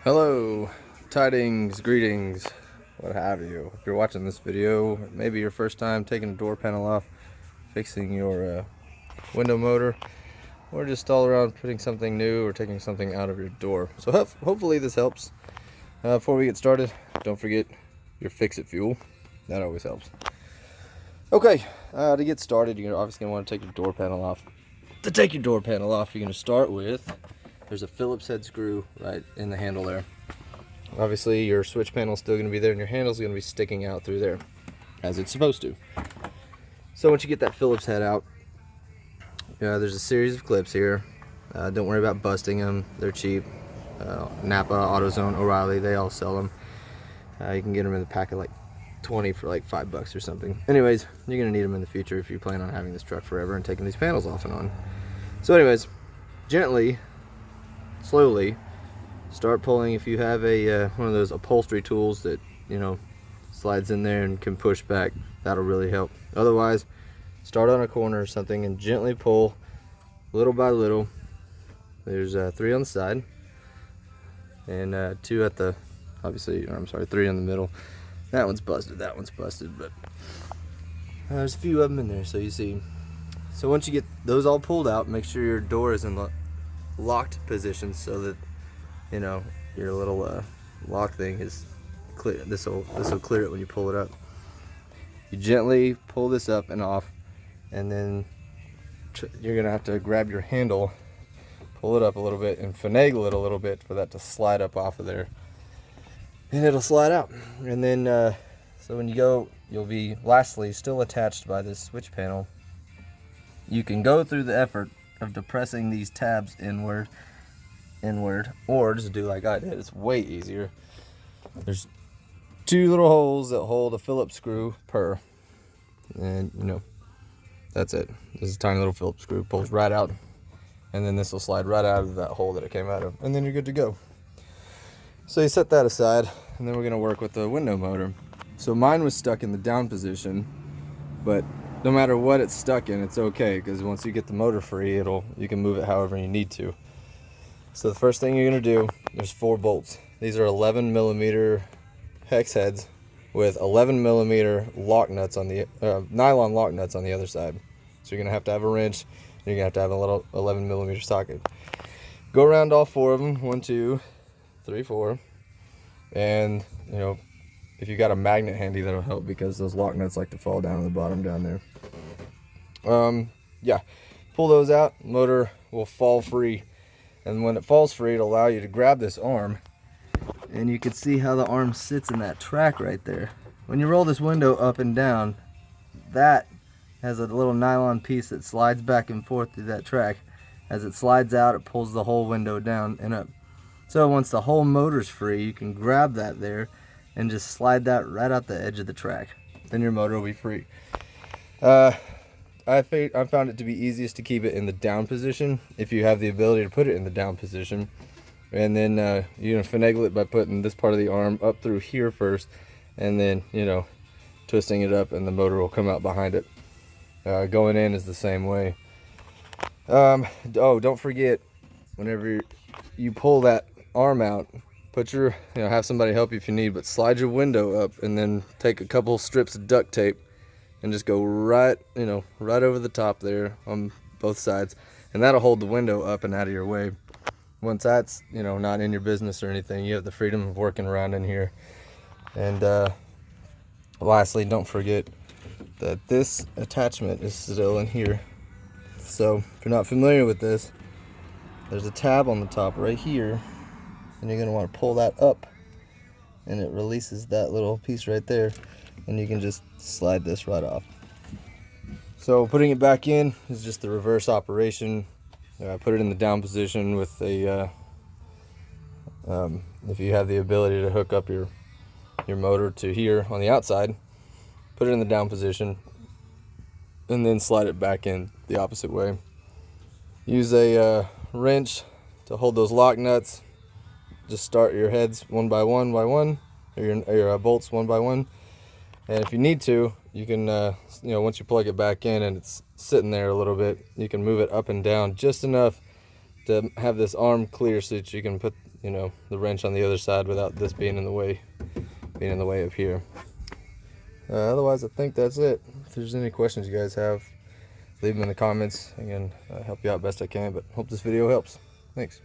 Hello, tidings, greetings, what have you. If you're watching this video, maybe your first time taking a door panel off, fixing your window motor, or just all around putting something new or taking something out of your door. So hopefully this helps. Before we get started, don't forget your fix-it fuel. That always helps. Okay, to get started, you're obviously going to want to take your door panel off. To take your door panel off, you're going to start with, there's a Phillips head screw right in the handle there. Obviously your switch panel is still going to be there and your handle is going to be sticking out through there as it's supposed to. So once you get that Phillips head out, there's a series of clips here. Don't worry about busting them, they're cheap. Napa, AutoZone, O'Reilly, they all sell them. You can get them in the pack of like 20 for like $5 or something. Anyways, you're going to need them in the future if you plan on having this truck forever and taking these panels off and on. So anyways, gently, slowly start pulling. If you have a one of those upholstery tools that slides in there and can push back, that'll really help. Otherwise, start on a corner or something and gently pull little by little. There's 3 on the side and 2 at the, obviously, or I'm sorry, 3 in the middle. That one's busted, but there's a few of them in there, so you see. So once you get those all pulled out, make sure your door is in the locked position so that your little lock thing is clear. This will clear it when you pull it up. You gently pull this up and off, and then you're gonna have to grab your handle, pull it up a little bit, and finagle it a little bit for that to slide up off of there, and it'll slide out. And then so when you go, you'll be lastly still attached by this switch panel. You can go through the effort of depressing these tabs inward, or just do like I did. It's way easier. There's 2 little holes that hold a Phillips screw per, and that's it. This is a tiny little Phillips screw, pulls right out, and then this will slide right out of that hole that it came out of, and then you're good to go. So you set that aside, and then we're gonna work with the window motor. So mine was stuck in the down position, but no matter what it's stuck in, it's okay, because once you get the motor free, you can move it however you need to. So the first thing you're gonna do, there's 4 bolts. These are 11mm hex heads with 11mm lock nuts on the nylon lock nuts on the other side. So you're gonna have to have a wrench, and you're gonna have to have a little 11mm socket. Go around all 4 of them, 1, 2, 3, 4, and if you got a magnet handy, that'll help, because those lock nuts like to fall down to the bottom down there. Yeah, pull those out, motor will fall free, and when it falls free, it'll allow you to grab this arm, and you can see how the arm sits in that track right there. When you roll this window up and down, that has a little nylon piece that slides back and forth through that track. As it slides out, it pulls the whole window down and up. So once the whole motor's free, you can grab that there and just slide that right out the edge of the track. Then your motor will be free. I found it to be easiest to keep it in the down position if you have the ability to put it in the down position. And then you're gonna finagle it by putting this part of the arm up through here first, and then twisting it up, and the motor will come out behind it. Going in is the same way. Oh, don't forget, whenever you pull that arm out, put your, have somebody help you if you need, but slide your window up, and then take a couple strips of duct tape and just go right over the top there on both sides, and that'll hold the window up and out of your way. Once that's not in your business or anything, you have the freedom of working around in here. And lastly, don't forget that this attachment is still in here. So if you're not familiar with this, there's a tab on the top right here, and you're going to want to pull that up, and it releases that little piece right there, and you can just slide this right off. So putting it back in is just the reverse operation. Put it in the down position with a if you have the ability to hook up your motor to here on the outside, put it in the down position, and then slide it back in the opposite way. Use a wrench to hold those lock nuts. Just start your heads one by one, or your bolts one by one. And if you need to, you can, once you plug it back in and it's sitting there a little bit, you can move it up and down just enough to have this arm clear so that you can put, you know, the wrench on the other side without this being in the way up here. Otherwise, I think that's it. If there's any questions you guys have, leave them in the comments. Again, I'll help you out best I can, but hope this video helps. Thanks.